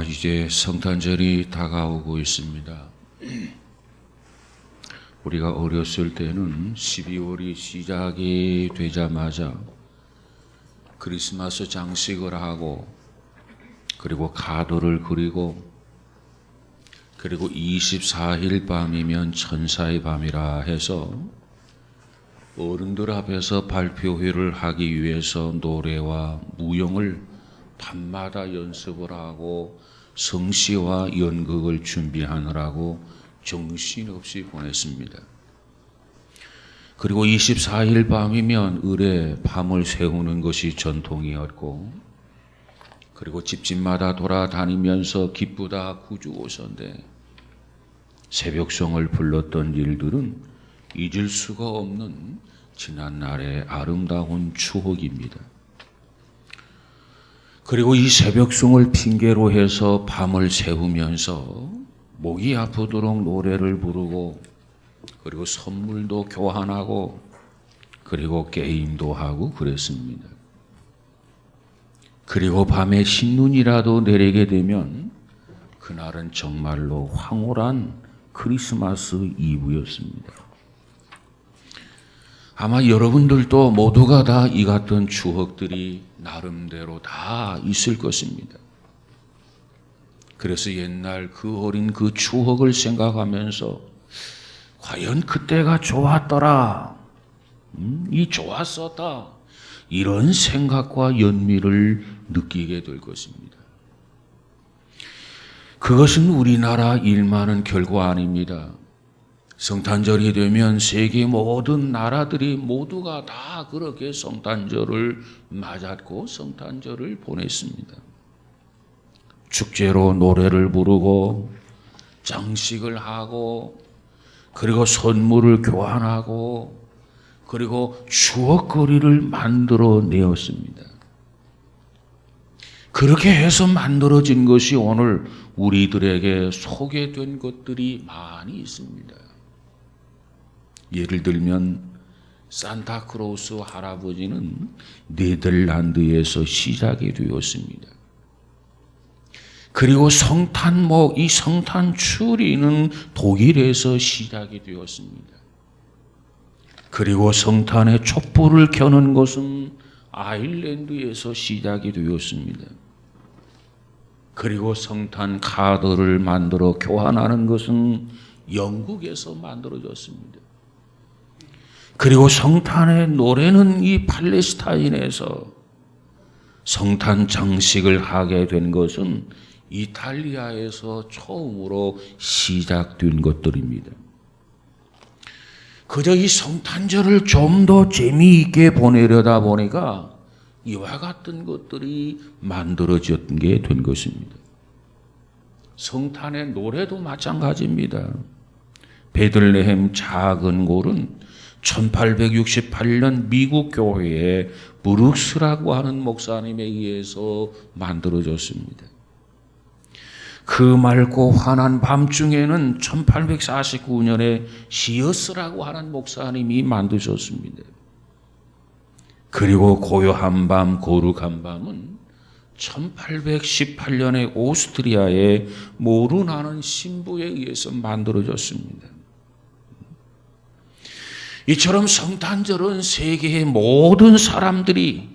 이제 성탄절이 다가오고 있습니다. 우리가 어렸을 때는 12월이 시작이 되자마자 크리스마스 장식을 하고, 그리고 카드를 그리고, 그리고 24일 밤이면 천사의 밤이라 해서 어른들 앞에서 발표회를 하기 위해서 노래와 무용을 밤마다 연습을 하고 성시와 연극을 준비하느라고 정신없이 보냈습니다. 그리고 24일 밤이면 을에 밤을 새우는 것이 전통이었고, 그리고 집집마다 돌아다니면서 기쁘다 구주오선데 새벽송을 불렀던 일들은 잊을 수가 없는 지난날의 아름다운 추억입니다. 그리고 이 새벽송을 핑계로 해서 밤을 새우면서 목이 아프도록 노래를 부르고, 그리고 선물도 교환하고, 그리고 게임도 하고 그랬습니다. 그리고 밤에 신눈이라도 내리게 되면 그날은 정말로 황홀한 크리스마스 이브였습니다. 아마 여러분들도 모두가 다 이 같은 추억들이 나름대로 다 있을 것입니다. 그래서 옛날 그 어린 그 추억을 생각하면서 과연 그때가 좋았더라, 이 좋았었다, 이런 생각과 연미를 느끼게 될 것입니다. 그것은 우리나라 일만은 결코 아닙니다. 성탄절이 되면 세계 모든 나라들이 모두가 다 그렇게 성탄절을 맞았고 성탄절을 보냈습니다. 축제로 노래를 부르고 장식을 하고, 그리고 선물을 교환하고, 그리고 추억거리를 만들어 내었습니다. 그렇게 해서 만들어진 것이 오늘 우리들에게 소개된 것들이 많이 있습니다. 예를 들면 산타크로스 할아버지는 네덜란드에서 시작이 되었습니다. 그리고 성탄목, 이 성탄추리는 독일에서 시작이 되었습니다. 그리고 성탄의 촛불을 켜는 것은 아일랜드에서 시작이 되었습니다. 그리고 성탄 카드를 만들어 교환하는 것은 영국에서 만들어졌습니다. 그리고 성탄의 노래는 이 팔레스타인에서, 성탄 장식을 하게 된 것은 이탈리아에서 처음으로 시작된 것들입니다. 그저 이 성탄절을 좀 더 재미있게 보내려다 보니까 이와 같은 것들이 만들어졌게 된 것입니다. 성탄의 노래도 마찬가지입니다. 베들레헴 작은 골은 1868년 미국 교회에 브룩스라고 하는 목사님에 의해서 만들어졌습니다. 그 맑고 환한 밤중에는 1849년에 시어스라고 하는 목사님이 만드셨습니다. 그리고 고요한 밤, 거룩한 밤은 1818년에 오스트리아의 모르나는 신부에 의해서 만들어졌습니다. 이처럼 성탄절은 세계의 모든 사람들이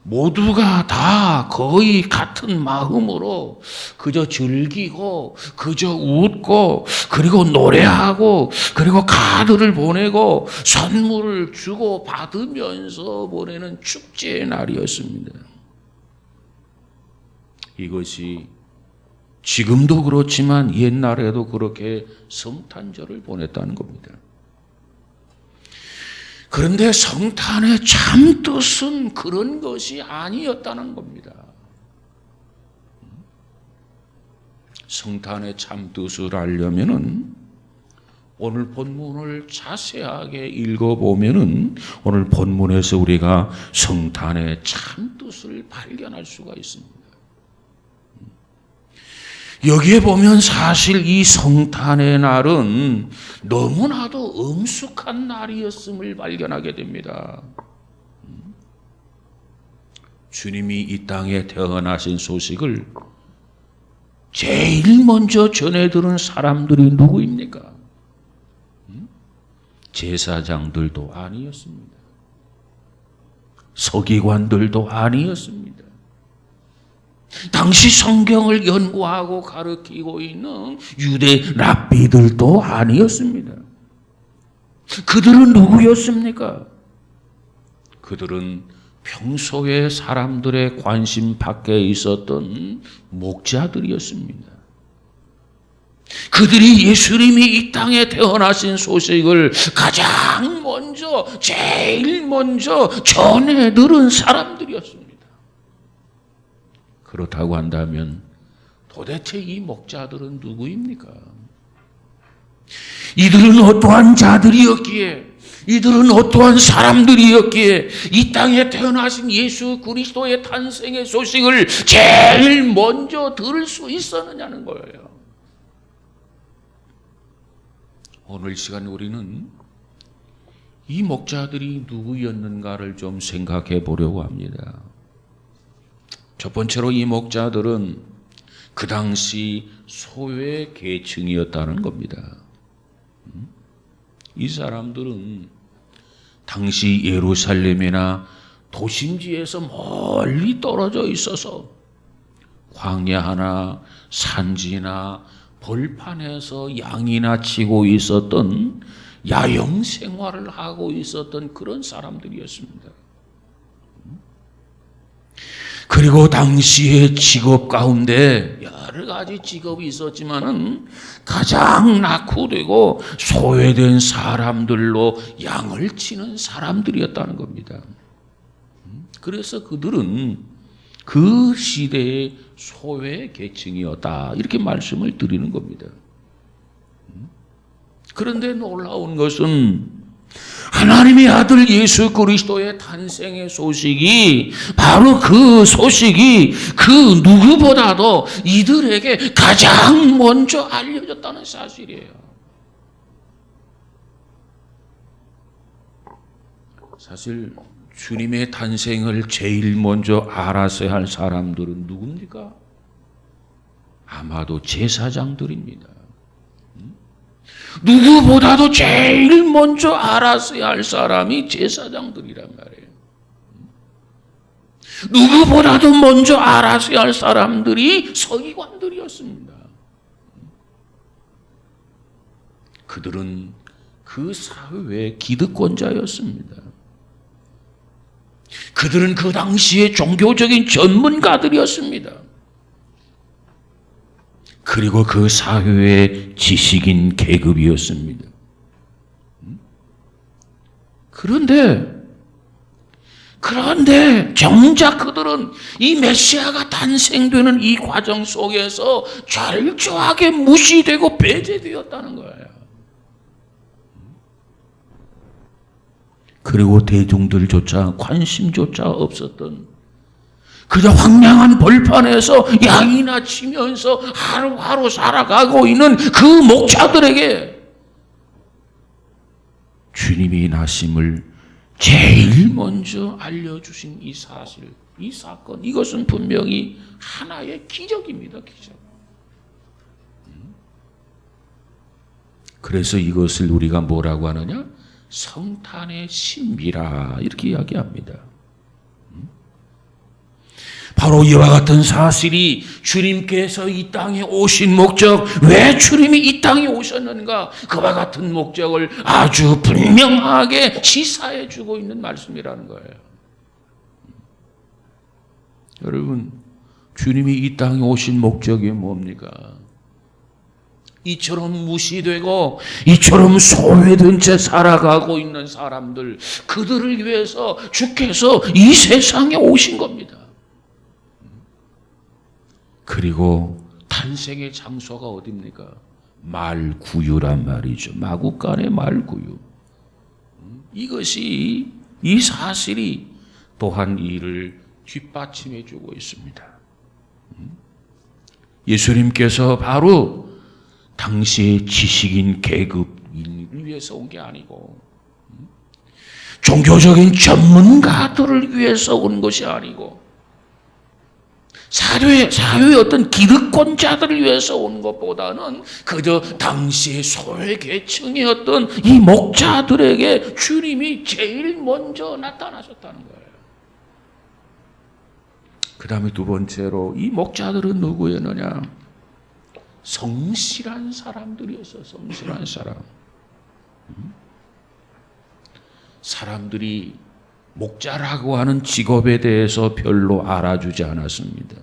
모두가 다 거의 같은 마음으로 그저 즐기고, 그저 웃고, 그리고 노래하고, 그리고 카드를 보내고 선물을 주고 받으면서 보내는 축제의 날이었습니다. 이것이 지금도 그렇지만 옛날에도 그렇게 성탄절을 보냈다는 겁니다. 그런데 성탄의 참 뜻은 그런 것이 아니었다는 겁니다. 성탄의 참 뜻을 알려면은 오늘 본문을 자세하게 읽어보면은 오늘 본문에서 우리가 성탄의 참 뜻을 발견할 수가 있습니다. 여기에 보면 사실 이 성탄의 날은 너무나도 엄숙한 날이었음을 발견하게 됩니다. 주님이 이 땅에 태어나신 소식을 제일 먼저 전해들은 사람들이 누구입니까? 제사장들도 아니었습니다. 서기관들도 아니었습니다. 당시 성경을 연구하고 가르치고 있는 유대 랍비들도 아니었습니다. 그들은 누구였습니까? 그들은 평소에 사람들의 관심 밖에 있었던 목자들이었습니다. 그들이 예수님이 이 땅에 태어나신 소식을 가장 먼저, 제일 먼저 전해 들은 사람들이었습니다. 그렇다고 한다면 도대체 이 목자들은 누구입니까? 이들은 어떠한 자들이었기에, 이들은 어떠한 사람들이었기에 이 땅에 태어나신 예수 그리스도의 탄생의 소식을 제일 먼저 들을 수 있었느냐는 거예요. 오늘 시간 우리는 이 목자들이 누구였는가를 좀 생각해 보려고 합니다. 첫 번째로 이 목자들은 그 당시 소외 계층이었다는 겁니다. 이 사람들은 당시 예루살렘이나 도심지에서 멀리 떨어져 있어서 광야나 산지나 벌판에서 양이나 치고 있었던 야영 생활을 하고 있었던 그런 사람들이었습니다. 그리고 당시의 직업 가운데 여러 가지 직업이 있었지만은 가장 낙후되고 소외된 사람들로 양을 치는 사람들이었다는 겁니다. 그래서 그들은 그 시대의 소외 계층이었다, 이렇게 말씀을 드리는 겁니다. 그런데 놀라운 것은 하나님의 아들 예수 그리스도의 탄생의 소식이, 바로 그 소식이 그 누구보다도 이들에게 가장 먼저 알려졌다는 사실이에요. 사실 주님의 탄생을 제일 먼저 알았어야 할 사람들은 누굽니까? 아마도 제사장들입니다. 누구보다도 제일 먼저 알았어야 할 사람이 제사장들이란 말이에요. 누구보다도 먼저 알았어야 할 사람들이 서기관들이었습니다. 그들은 그 사회의 기득권자였습니다. 그들은 그 당시의 종교적인 전문가들이었습니다. 그리고 그 사회의 지식인 계급이었습니다. 그런데 정작 그들은 이 메시아가 탄생되는 이 과정 속에서 철저하게 무시되고 배제되었다는 거예요. 그리고 대중들조차 관심조차 없었던, 그저 황량한 벌판에서 양이나 치면서 하루하루 살아가고 있는 그 목자들에게 주님이 나심을 제일 먼저 알려주신 이 사실, 이 사건, 이것은 분명히 하나의 기적입니다. 기적. 그래서 이것을 우리가 뭐라고 하느냐? 성탄의 신비라, 이렇게 이야기합니다. 바로 이와 같은 사실이 주님께서 이 땅에 오신 목적, 왜 주님이 이 땅에 오셨는가, 그와 같은 목적을 아주 분명하게 시사해 주고 있는 말씀이라는 거예요. 여러분, 주님이 이 땅에 오신 목적이 뭡니까? 이처럼 무시되고 이처럼 소외된 채 살아가고 있는 사람들, 그들을 위해서 주께서 이 세상에 오신 겁니다. 그리고 탄생의 장소가 어디입니까? 말구유란 말이죠. 마국간의 말구유. 이것이, 이 사실이 또한 이를 뒷받침해 주고 있습니다. 예수님께서 바로 당시의 지식인 계급인을 위해서 온 게 아니고, 종교적인 전문가들을 위해서 온 것이 아니고, 사회의 어떤 기득권자들을 위해서 온 것보다는 그저 당시의 소외계층이었던 이 목자들에게 주님이 제일 먼저 나타나셨다는 거예요. 그 다음에 두 번째로 이 목자들은 누구였느냐? 성실한 사람들이었어요. 성실한 사람. 사람들이 목자라고 하는 직업에 대해서 별로 알아주지 않았습니다.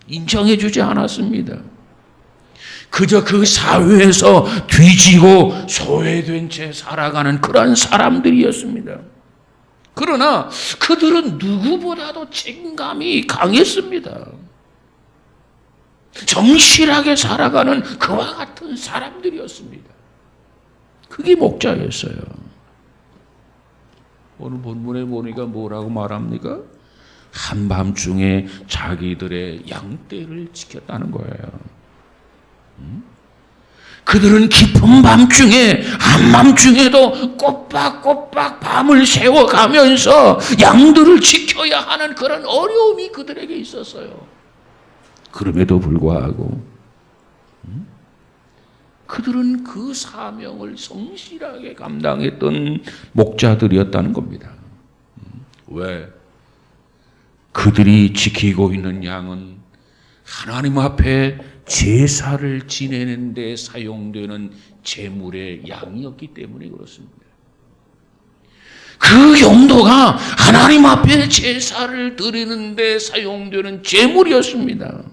인정해주지 않았습니다. 그저 그 사회에서 뒤지고 소외된 채 살아가는 그런 사람들이었습니다. 그러나 그들은 누구보다도 책임감이 강했습니다. 정실하게 살아가는 그와 같은 사람들이었습니다. 그게 목자였어요. 오늘 본문에 보니까 뭐라고 말합니까? 한밤중에 자기들의 양떼를 지켰다는 거예요. 그들은 깊은 밤중에 한밤중에도 꼬박꼬박 밤을 새워가면서 양들을 지켜야 하는 그런 어려움이 그들에게 있었어요. 그럼에도 불구하고 그들은 그 사명을 성실하게 감당했던 목자들이었다는 겁니다. 왜? 그들이 지키고 있는 양은 하나님 앞에 제사를 지내는 데 사용되는 제물의 양이었기 때문에 그렇습니다. 그 용도가 하나님 앞에 제사를 드리는 데 사용되는 제물이었습니다.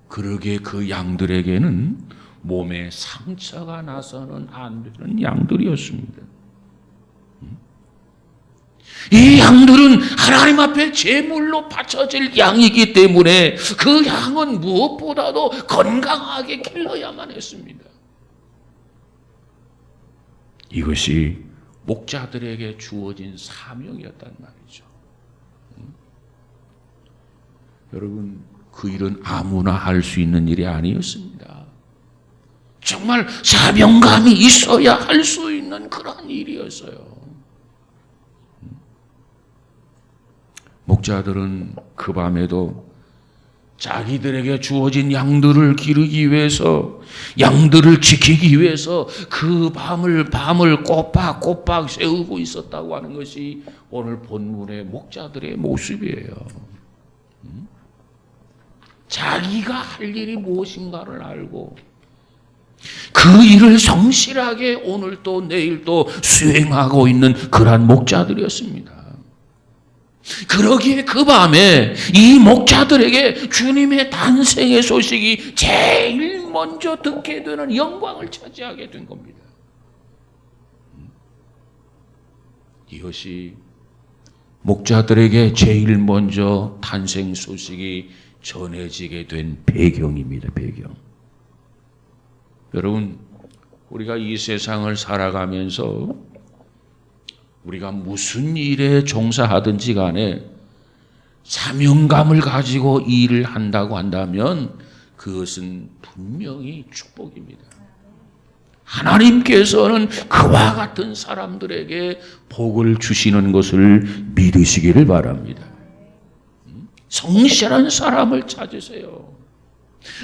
그러게 그 양들에게는 몸에 상처가 나서는 안 되는 양들이었습니다. 이 양들은 하나님 앞에 제물로 바쳐질 양이기 때문에 그 양은 무엇보다도 건강하게 길러야만 했습니다. 이것이 목자들에게 주어진 사명이었단 말이죠. 여러분, 그 일은 아무나 할 수 있는 일이 아니었습니다. 정말 사명감이 있어야 할 수 있는 그런 일이었어요. 목자들은 그 밤에도 자기들에게 주어진 양들을 기르기 위해서, 양들을 지키기 위해서 그 밤을 꼬박꼬박 세우고 있었다고 하는 것이 오늘 본문의 목자들의 모습이에요. 자기가 할 일이 무엇인가를 알고 그 일을 성실하게 오늘 또 내일 또 수행하고 있는 그러한 목자들이었습니다. 그러기에 그 밤에 이 목자들에게 주님의 탄생의 소식이 제일 먼저 듣게 되는 영광을 차지하게 된 겁니다. 이것이 목자들에게 제일 먼저 탄생 소식이 전해지게 된 배경입니다. 배경. 여러분, 우리가 이 세상을 살아가면서 우리가 무슨 일에 종사하든지 간에 사명감을 가지고 일을 한다고 한다면 그것은 분명히 축복입니다. 하나님께서는 그와 같은 사람들에게 복을 주시는 것을 믿으시기를 바랍니다. 성실한 사람을 찾으세요.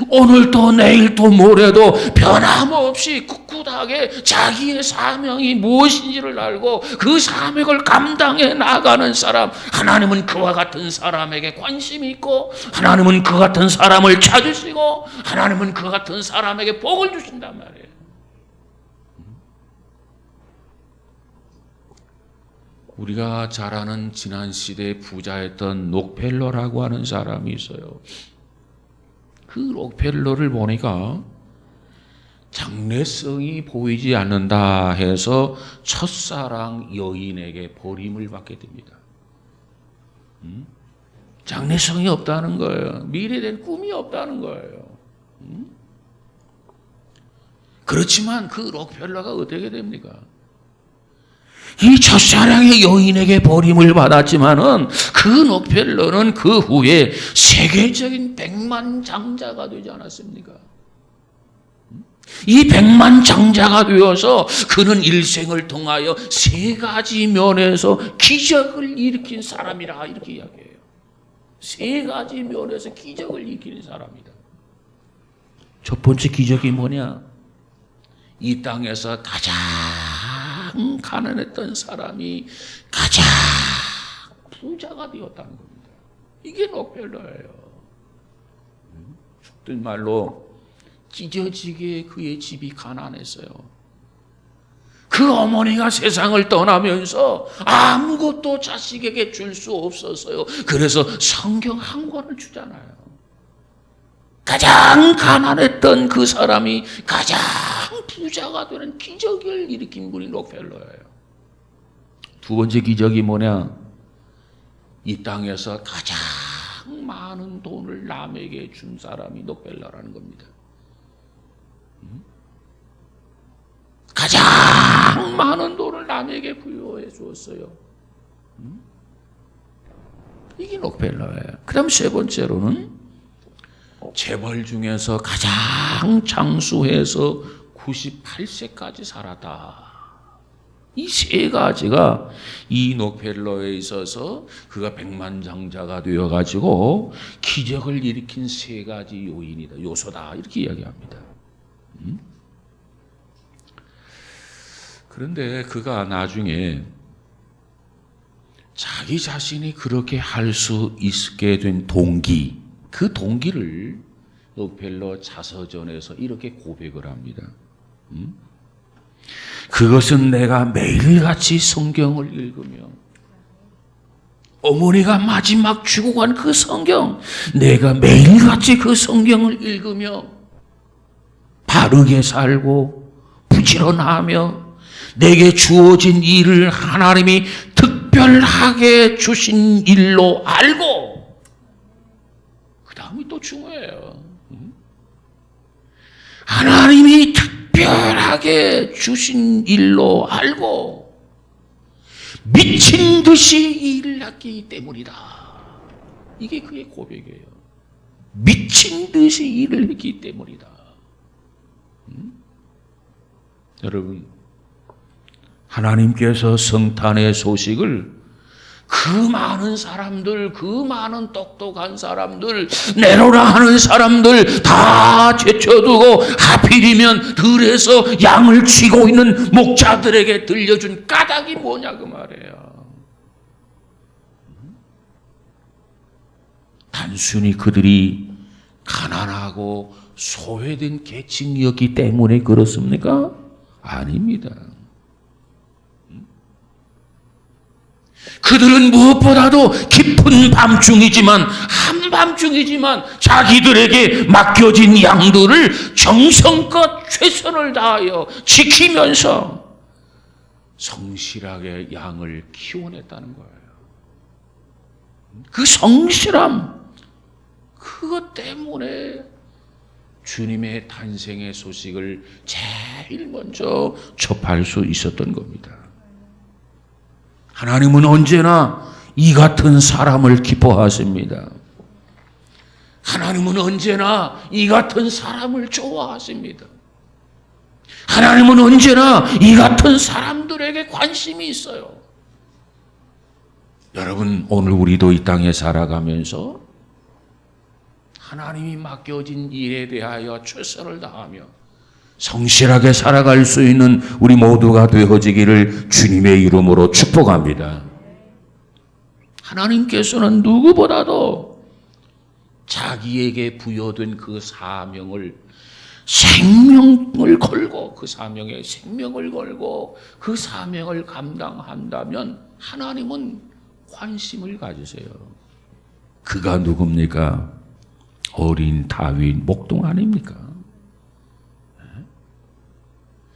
오늘도 내일도 모레도 변함없이 꿋꿋하게 자기의 사명이 무엇인지를 알고 그 사명을 감당해 나가는 사람, 하나님은 그와 같은 사람에게 관심이 있고 하나님은 그 같은 사람을 찾으시고 하나님은 그 같은 사람에게 복을 주신단 말이에요. 우리가 잘 아는 지난 시대의 부자였던 록펠러라고 하는 사람이 있어요. 그 록펠러를 보니까 장래성이 보이지 않는다 해서 첫사랑 여인에게 버림을 받게 됩니다. 장래성이 없다는 거예요. 미래된 꿈이 없다는 거예요. 그렇지만 그 록펠러가 어떻게 됩니까? 이 첫사랑의 여인에게 버림을 받았지만은 그 록펠러는 그 후에 세계적인 백만장자가 되지 않았습니까? 이 백만장자가 되어서 그는 일생을 통하여 세 가지 면에서 기적을 일으킨 사람이라 이렇게 이야기해요. 세 가지 면에서 기적을 일으키는 사람이다. 첫 번째 기적이 뭐냐? 이 땅에서 가장 가난했던 사람이 가장 부자가 되었다는 겁니다. 이게 록펠러예요. 속된 말로 찢어지게 그의 집이 가난했어요. 그 어머니가 세상을 떠나면서 아무것도 자식에게 줄 수 없었어요. 그래서 성경 한 권을 주잖아요. 가장 가난했던 그 사람이 가장 부자가 되는 기적을 일으킨 분이 록펠러예요. 두 번째 기적이 뭐냐? 이 땅에서 가장 많은 돈을 남에게 준 사람이 록펠러라는 겁니다. 가장 많은 돈을 남에게 부여해 주었어요. 이게 록펠러예요. 그 다음 세 번째로는 재벌 중에서 가장 장수해서 98세까지 살았다. 이 세 가지가 이 록펠러에 있어서 그가 백만장자가 되어가지고 기적을 일으킨 세 가지 요인이다, 요소다 이렇게 이야기합니다. 그런데 그가 나중에 자기 자신이 그렇게 할 수 있게 된 동기, 그 동기를 록펠러 자서전에서 이렇게 고백을 합니다. 그것은 내가 매일같이 성경을 읽으며 어머니가 마지막 죽고 간 그 성경, 내가 매일같이 그 성경을 읽으며 바르게 살고 부지런하며 내게 주어진 일을 하나님이 특별하게 주신 일로 알고, 그 다음이 또 중요해요. 하나님이 특별하게 주신 일로 알고 미친 듯이 일을 했기 때문이다. 이게 그의 고백이에요. 미친 듯이 일을 했기 때문이다. 여러분, 하나님께서 성탄의 소식을 그 많은 사람들, 그 많은 똑똑한 사람들, 내놓으라 하는 사람들 다 제쳐두고 하필이면 들에서 양을 치고 있는 목자들에게 들려준 까닭이 뭐냐 그 말이에요. 단순히 그들이 가난하고 소외된 계층이었기 때문에 그렇습니까? 아닙니다. 그들은 무엇보다도 깊은 밤중이지만, 한밤중이지만 자기들에게 맡겨진 양들을 정성껏 최선을 다하여 지키면서 성실하게 양을 키워냈다는 거예요. 그 성실함, 그것 때문에 주님의 탄생의 소식을 제일 먼저 접할 수 있었던 겁니다. 하나님은 언제나 이 같은 사람을 기뻐하십니다. 하나님은 언제나 이 같은 사람을 좋아하십니다. 하나님은 언제나 이 같은 사람들에게 관심이 있어요. 여러분, 오늘 우리도 이 땅에 살아가면서 하나님이 맡겨진 일에 대하여 최선을 다하며 성실하게 살아갈 수 있는 우리 모두가 되어지기를 주님의 이름으로 축복합니다. 하나님께서는 누구보다도 자기에게 부여된 그 사명을 생명을 걸고, 그 사명에 생명을 걸고 그 사명을 감당한다면 하나님은 관심을 가지세요. 그가 누굽니까? 어린 다윗 목동 아닙니까?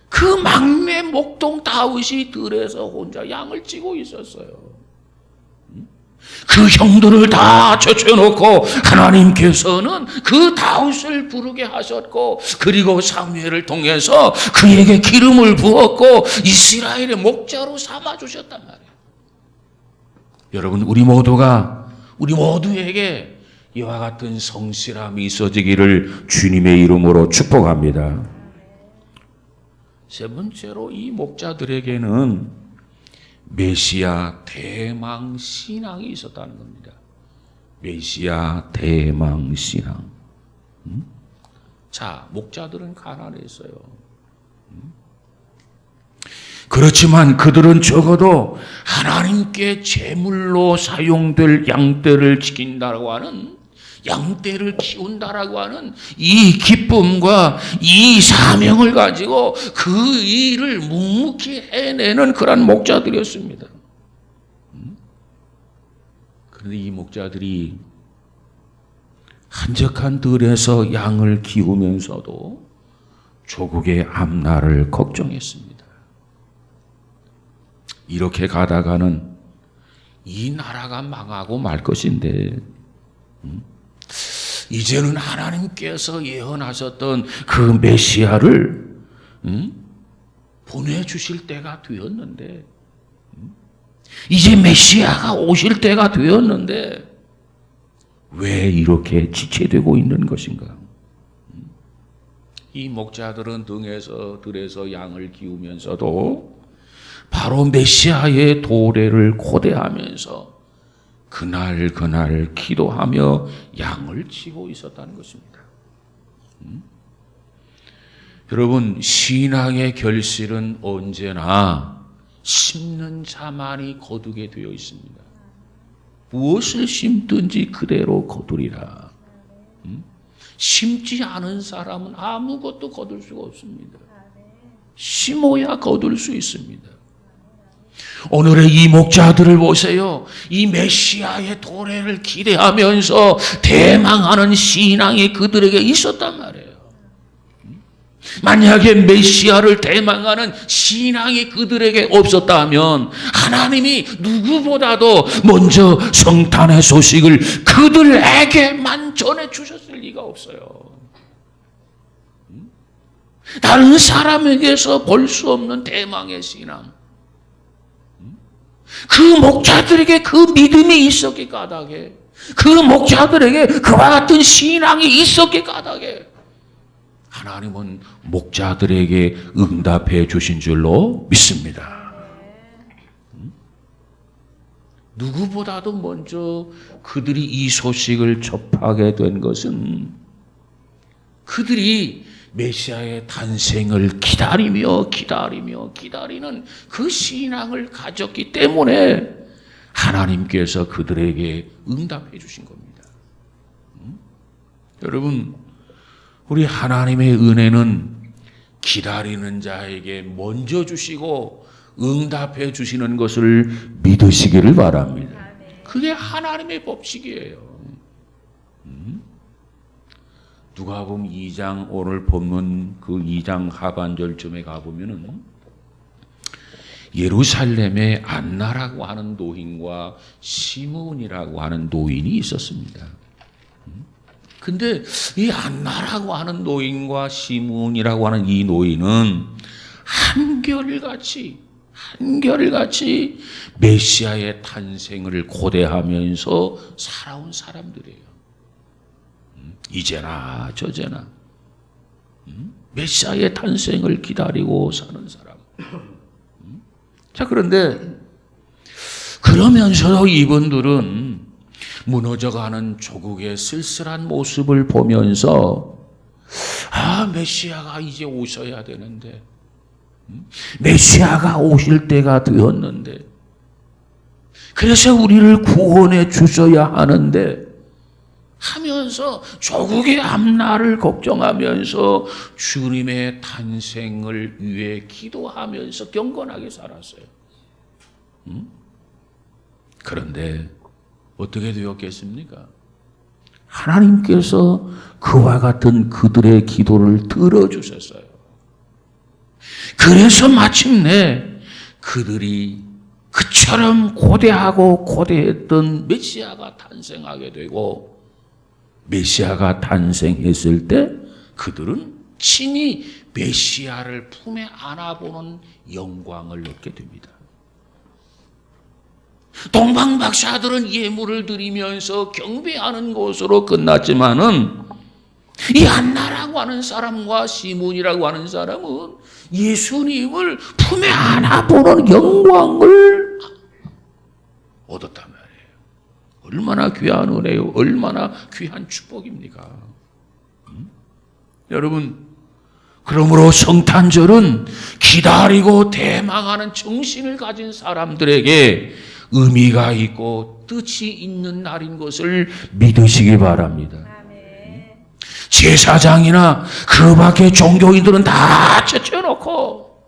그 막내 목동 다윗이 들에서 혼자 양을 찌고 있었어요. 그 형들을 다 젖혀놓고 하나님께서는 그 다윗을 부르게 하셨고, 그리고 사무엘을 통해서 그에게 기름을 부었고 이스라엘의 목자로 삼아주셨단 말이에요. 여러분, 우리 모두에게 이와 같은 성실함이 있어지기를 주님의 이름으로 축복합니다. 세 번째로 이 목자들에게는 메시아 대망 신앙이 있었다는 겁니다. 메시아 대망 신앙. 자, 목자들은 가난했어요. 그렇지만 그들은 적어도 하나님께 제물로 사용될 양떼를 지킨다고 하는, 양떼를 키운다라고 하는 이 기쁨과 이 사명을 가지고 그 일을 묵묵히 해내는 그런 목자들이었습니다. 그런데 이 목자들이 한적한 들에서 양을 키우면서도 조국의 앞날을 걱정했습니다. 이렇게 가다가는 이 나라가 망하고 말 것인데, 이제는 하나님께서 예언하셨던 그 메시아를 보내주실 때가 되었는데, 이제 메시아가 오실 때가 되었는데 왜 이렇게 지체되고 있는 것인가? 이 목자들은 들에서 양을 키우면서도 바로 메시아의 도래를 고대하면서 그날 기도하며 양을 치고 있었다는 것입니다. 여러분, 신앙의 결실은 언제나 심는 자만이 거두게 되어 있습니다. 무엇을 심든지 그대로 거두리라. 심지 않은 사람은 아무것도 거둘 수가 없습니다. 심어야 거둘 수 있습니다. 오늘의 이 목자들을 보세요. 이 메시아의 도래를 기대하면서 대망하는 신앙이 그들에게 있었단 말이에요. 만약에 메시아를 대망하는 신앙이 그들에게 없었다면 하나님이 누구보다도 먼저 성탄의 소식을 그들에게만 전해주셨을 리가 없어요. 다른 사람에게서 볼 수 없는 대망의 신앙, 그 목자들에게 그 믿음이 있었기 까닭에, 그 목자들에게 그와 같은 신앙이 있었기 까닭에 하나님은 목자들에게 응답해 주신 줄로 믿습니다. 누구보다도 먼저 그들이 이 소식을 접하게 된 것은 그들이 메시아의 탄생을 기다리는 그 신앙을 가졌기 때문에 하나님께서 그들에게 응답해 주신 겁니다. 여러분, 우리 하나님의 은혜는 기다리는 자에게 먼저 주시고 응답해 주시는 것을 믿으시기를 바랍니다. 그게 하나님의 법칙이에요. 누가복음 2장, 오늘 본문 그 2장 하반절쯤에 가보면은 예루살렘에 안나라고 하는 노인과 시므온이라고 하는 노인이 있었습니다. 근데 이 안나라고 하는 노인과 시므온이라고 하는 이 노인은 한결같이 메시아의 탄생을 고대하면서 살아온 사람들이에요. 이제나 저제나 메시아의 탄생을 기다리고 사는 사람. 자, 그런데 그러면서도 이분들은 무너져가는 조국의 쓸쓸한 모습을 보면서 메시아가 이제 오셔야 되는데, 메시아가 오실 때가 되었는데, 그래서 우리를 구원해 주셔야 하는데 하면서 조국의 앞날을 걱정하면서 주님의 탄생을 위해 기도하면서 경건하게 살았어요. 그런데 어떻게 되었겠습니까? 하나님께서 그와 같은 그들의 기도를 들어주셨어요. 그래서 마침내 그들이 그처럼 고대했던 메시아가 탄생하게 되고, 메시아가 탄생했을 때 그들은 친히 메시아를 품에 안아보는 영광을 얻게 됩니다. 동방 박사들은 예물을 드리면서 경배하는 것으로 끝났지만은 이 안나라고 하는 사람과 시몬이라고 하는 사람은 예수님을 품에 안아보는 영광을 얻었단 말이에요. 얼마나 귀한 은혜요, 얼마나 귀한 축복입니까? 여러분, 그러므로 성탄절은 기다리고 대망하는 정신을 가진 사람들에게 의미가 있고 뜻이 있는 날인 것을 믿으시기 바랍니다. 제사장이나 그 밖의 종교인들은 다 제쳐놓고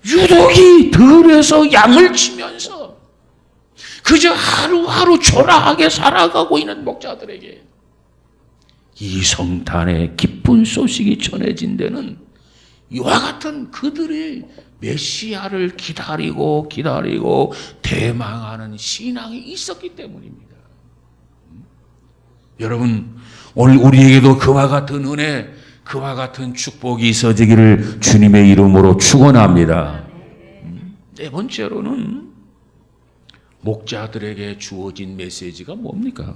유독이 들에서 양을 치면서 그저 하루하루 초라하게 살아가고 있는 목자들에게 이 성탄의 기쁜 소식이 전해진 데는 이와 같은 그들의 메시아를 기다리고 대망하는 신앙이 있었기 때문입니다. 여러분, 오늘 우리에게도 그와 같은 은혜, 그와 같은 축복이 있어지기를 주님의 이름으로 축원합니다. 네 번째로는 목자들에게 주어진 메시지가 뭡니까?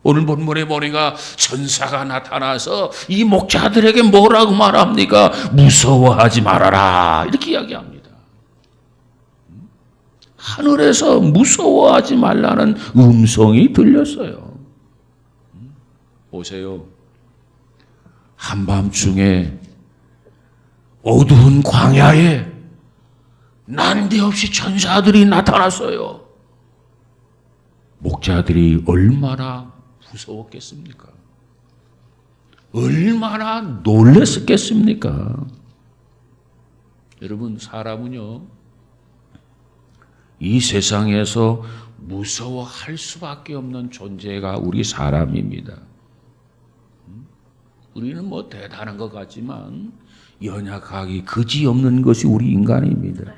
오늘 본문에 보니까 천사가 나타나서 이 목자들에게 뭐라고 말합니까? 무서워하지 말아라, 이렇게 이야기합니다. 하늘에서 무서워하지 말라는 음성이 들렸어요. 보세요. 한밤중에 어두운 광야에 난데없이 천사들이 나타났어요. 목자들이 얼마나 무서웠겠습니까? 얼마나 놀랐겠습니까? 여러분, 사람은요, 이 세상에서 무서워할 수밖에 없는 존재가 우리 사람입니다. 우리는 뭐 대단한 것 같지만 연약하기 그지없는 것이 우리 인간입니다.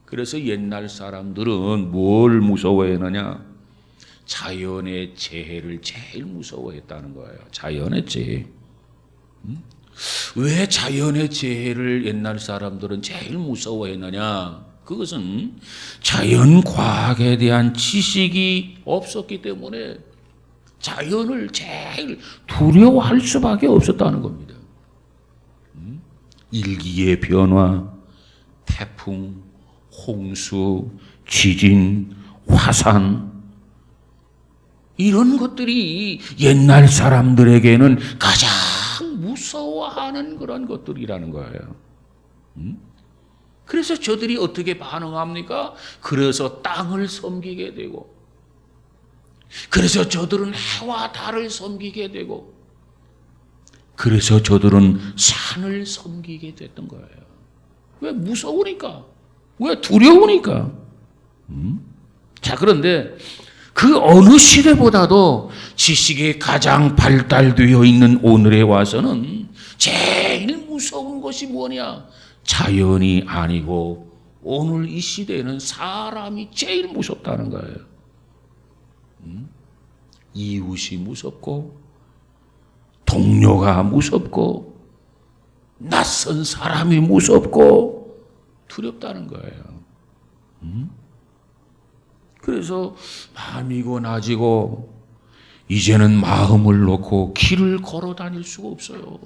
그래서 옛날 사람들은 뭘 무서워했느냐? 자연의 재해를 제일 무서워했다는 거예요. 자연의 재해. 왜 자연의 재해를 옛날 사람들은 제일 무서워했느냐? 그것은 자연과학에 대한 지식이 없었기 때문에 자연을 제일 두려워할 수밖에 없었다는 겁니다. 일기의 변화, 태풍, 홍수, 지진, 화산, 이런 것들이 옛날 사람들에게는 가장 무서워하는 그런 것들이라는 거예요. 그래서 저들이 어떻게 반응합니까? 그래서 땅을 섬기게 되고, 그래서 저들은 해와 달을 섬기게 되고, 그래서 저들은 산을 섬기게 됐던 거예요. 왜? 무서우니까. 왜? 두려우니까. 자, 그런데 그 어느 시대보다도 지식이 가장 발달되어 있는 오늘에 와서는 제일 무서운 것이 뭐냐? 자연이 아니고 오늘 이 시대에는 사람이 제일 무섭다는 거예요. 이웃이 무섭고, 동료가 무섭고, 낯선 사람이 무섭고 두렵다는 거예요. 그래서 마음이고 낮이고 이제는 마음을 놓고 길을 걸어 다닐 수가 없어요.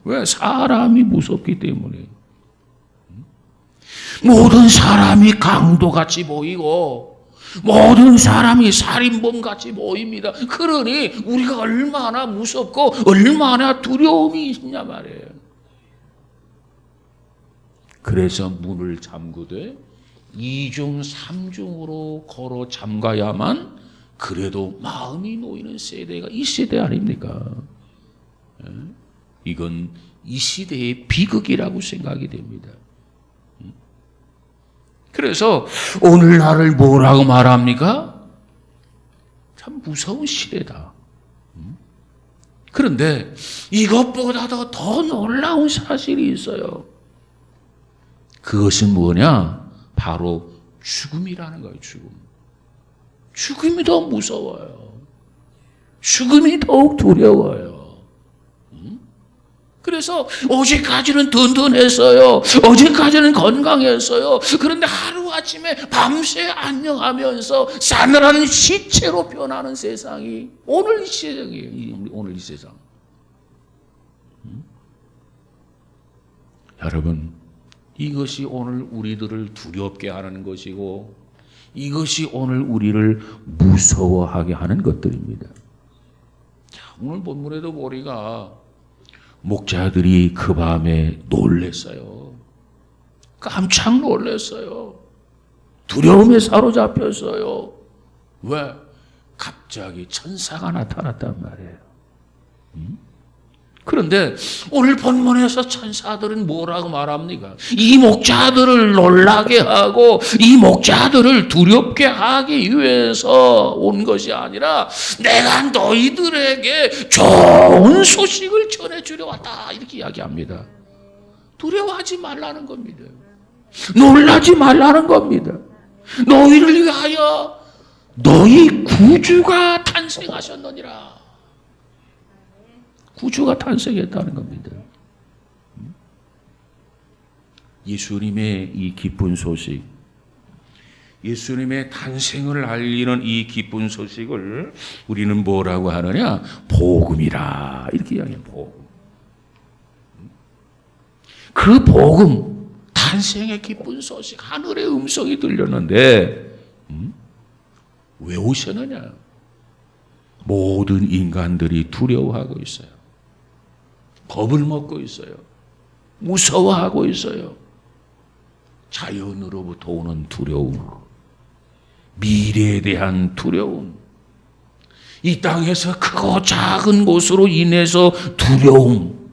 왜? 사람이 무섭기 때문에. 모든 사람이 강도같이 보이고 모든 사람이 살인범같이 보입니다. 그러니 우리가 얼마나 무섭고 얼마나 두려움이 있냐 말이에요. 그래서 문을 잠그되 2중 3중으로 걸어 잠가야만 그래도 마음이 놓이는 세대가 이 세대 아닙니까? 이건 이 시대의 비극이라고 생각이 됩니다. 그래서 오늘날을 뭐라고 말합니까? 참 무서운 시대다. 그런데 이것보다도 더 놀라운 사실이 있어요. 그것은 뭐냐? 바로 죽음이라는 거예요. 죽음. 죽음이 더 무서워요. 죽음이 더욱 두려워요. 그래서 어제까지는 든든했어요. 어제까지는 건강했어요. 그런데 하루아침에 밤새 안녕하면서 싸늘한 시체로 변하는 세상이 오늘 이 세상이에요. 오늘 이 세상. 여러분, 이것이 오늘 우리들을 두렵게 하는 것이고 이것이 오늘 우리를 무서워하게 하는 것들입니다. 자, 오늘 본문에도 우리가 목자들이 그 밤에 놀랐어요. 깜짝 놀랐어요. 두려움에 사로잡혔어요. 왜? 갑자기 천사가 나타났단 말이에요. 그런데 오늘 본문에서 천사들은 뭐라고 말합니까? 이 목자들을 놀라게 하고 이 목자들을 두렵게 하기 위해서 온 것이 아니라 내가 너희들에게 좋은 소식을 전해주려 왔다, 이렇게 이야기합니다. 두려워하지 말라는 겁니다. 놀라지 말라는 겁니다. 너희를 위하여 너희 구주가 탄생하셨느니라. 구주가 탄생했다는 겁니다. 예수님의 이 기쁜 소식, 예수님의 탄생을 알리는 이 기쁜 소식을 우리는 뭐라고 하느냐? 복음이라, 이렇게 이야기해요. 복음. 그 복음, 탄생의 기쁜 소식, 하늘의 음성이 들렸는데 왜 오셨느냐? 모든 인간들이 두려워하고 있어요. 겁을 먹고 있어요. 무서워하고 있어요. 자연으로부터 오는 두려움, 미래에 대한 두려움, 이 땅에서 크고 작은 것으로 인해서 두려움,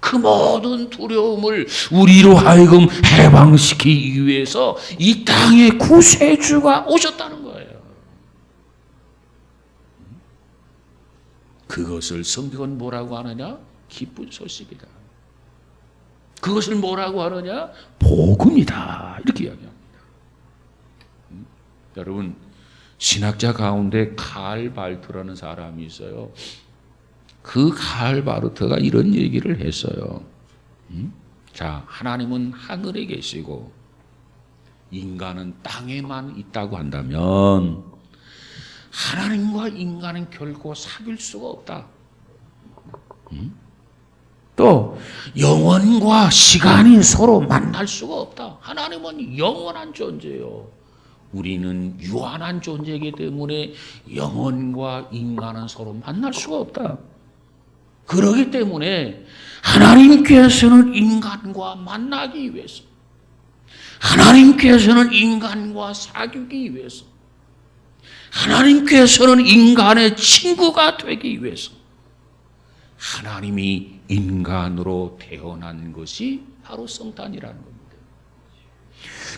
그 모든 두려움을 우리로 하여금 해방시키기 위해서 이 땅에 구세주가 오셨다는 거예요. 그것을 성경은 뭐라고 하느냐? 기쁜 소식이다. 그것을 뭐라고 하느냐? 복음이다, 이렇게 이야기합니다. 여러분, 신학자 가운데 칼 발트라는 사람이 있어요. 그 칼 바르트가 이런 얘기를 했어요. 자, 하나님은 하늘에 계시고 인간은 땅에만 있다고 한다면 하나님과 인간은 결코 사귈 수가 없다. 또 영원과 시간이 서로 만날 수가 없다. 하나님은 영원한 존재예요. 우리는 유한한 존재이기 때문에 영혼과 인간은 서로 만날 수가 없다. 그렇기 때문에 하나님께서는 인간과 만나기 위해서, 하나님께서는 인간과 사귀기 위해서, 하나님께서는 인간의 친구가 되기 위해서 하나님이 인간으로 태어난 것이 바로 성탄이라는 겁니다.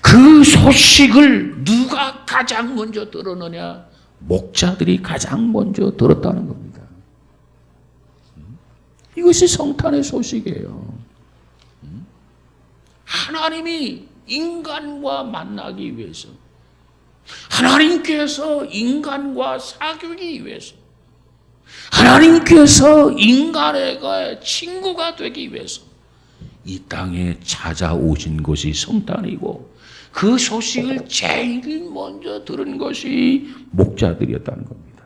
그 소식을 누가 가장 먼저 들었느냐? 목자들이 가장 먼저 들었다는 겁니다. 이것이 성탄의 소식이에요. 하나님이 인간과 만나기 위해서, 하나님께서 인간과 사귀기 위해서, 하나님께서 인간의 친구가 되기 위해서 이 땅에 찾아오신 것이 성탄이고, 그 소식을 제일 먼저 들은 것이 목자들이었다는 겁니다.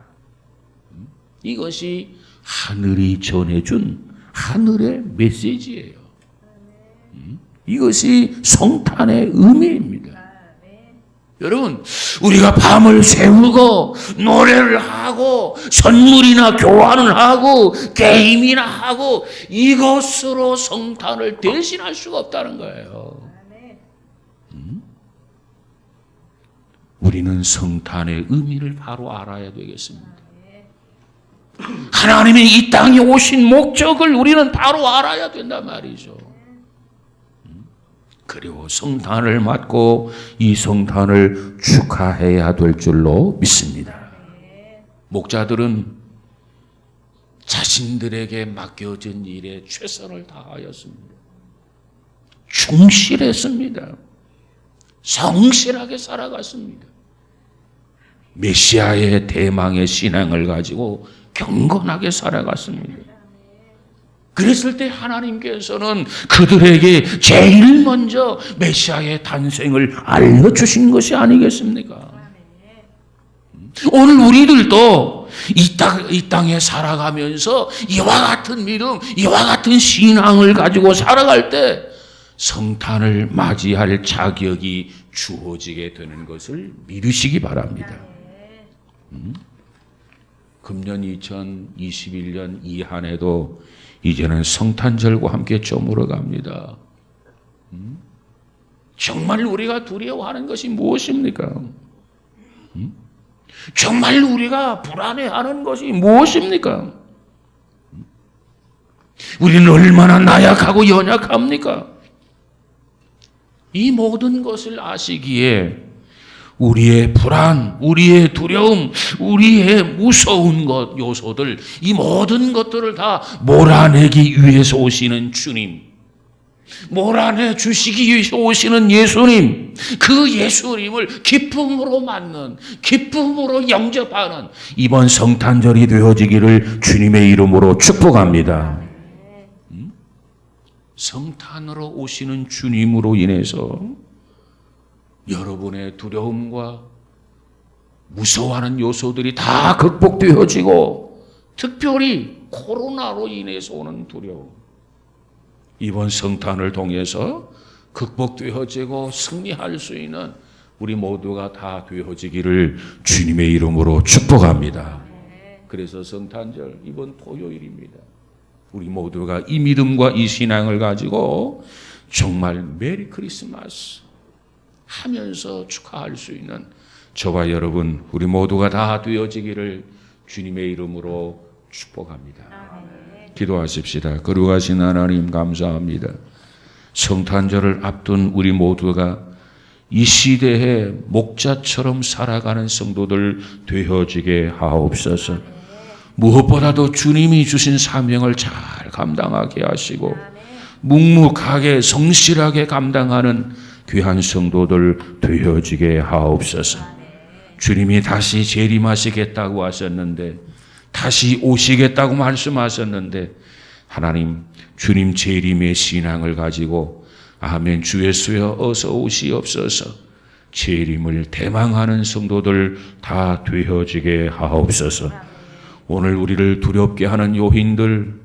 이것이 하늘이 전해준 하늘의 메시지예요. 이것이 성탄의 의미입니다. 여러분, 우리가 밤을 새우고 노래를 하고 선물이나 교환을 하고 게임이나 하고 이것으로 성탄을 대신할 수가 없다는 거예요. 우리는 성탄의 의미를 바로 알아야 되겠습니다. 하나님이 이 땅에 오신 목적을 우리는 바로 알아야 된단 말이죠. 그리고 성탄을 맞고 이 성탄을 축하해야 될 줄로 믿습니다. 목자들은 자신들에게 맡겨진 일에 최선을 다하였습니다. 충실했습니다. 성실하게 살아갔습니다. 메시아의 대망의 신앙을 가지고 경건하게 살아갔습니다. 그랬을 때 하나님께서는 그들에게 제일 먼저 메시아의 탄생을 알려주신 것이 아니겠습니까? 오늘 우리들도 이 땅에 살아가면서 이와 같은 믿음, 이와 같은 신앙을 가지고 살아갈 때 성탄을 맞이할 자격이 주어지게 되는 것을 믿으시기 바랍니다. 금년 2021년 이 한 해도 이제는 성탄절과 함께 저물어 갑니다. 정말 우리가 두려워하는 것이 무엇입니까? 정말 우리가 불안해하는 것이 무엇입니까? 우리는 얼마나 나약하고 연약합니까? 이 모든 것을 아시기에 우리의 불안, 우리의 두려움, 우리의 무서운 것, 요소들, 이 모든 것들을 다 몰아내기 위해서 오시는 주님, 몰아내 주시기 위해서 오시는 예수님, 그 예수님을 기쁨으로 맞는, 기쁨으로 영접하는 이번 성탄절이 되어지기를 주님의 이름으로 축복합니다. 성탄으로 오시는 주님으로 인해서 여러분의 두려움과 무서워하는 요소들이 다 극복되어지고, 특별히 코로나로 인해서 오는 두려움, 이번 성탄을 통해서 극복되어지고 승리할 수 있는 우리 모두가 다 되어지기를 주님의 이름으로 축복합니다. 그래서 성탄절 이번 토요일입니다. 우리 모두가 이 믿음과 이 신앙을 가지고 정말 메리 크리스마스 하면서 축하할 수 있는 저와 여러분, 우리 모두가 다 되어지기를 주님의 이름으로 축복합니다. 기도하십시다. 거룩하신 하나님, 감사합니다. 성탄절을 앞둔 우리 모두가 이 시대에 목자처럼 살아가는 성도들 되어지게 하옵소서. 무엇보다도 주님이 주신 사명을 잘 감당하게 하시고 묵묵하게 성실하게 감당하는 귀한 성도들 되어지게 하옵소서. 주님이 다시 재림하시겠다고 하셨는데, 다시 오시겠다고 말씀하셨는데, 하나님, 주님 재림의 신앙을 가지고 아멘 주 예수여 어서 오시옵소서, 재림을 대망하는 성도들 다 되어지게 하옵소서. 오늘 우리를 두렵게 하는 요인들,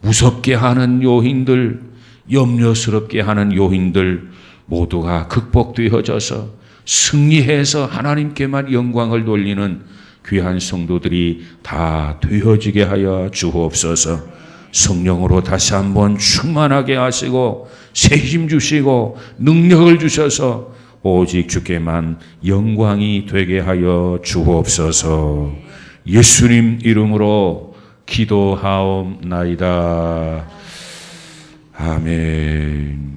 무섭게 하는 요인들, 염려스럽게 하는 요인들 모두가 극복되어져서 승리해서 하나님께만 영광을 돌리는 귀한 성도들이 다 되어지게 하여 주옵소서. 성령으로 다시 한번 충만하게 하시고 새 힘 주시고 능력을 주셔서 오직 주께만 영광이 되게 하여 주옵소서. 예수님 이름으로 기도하옵나이다. 아멘.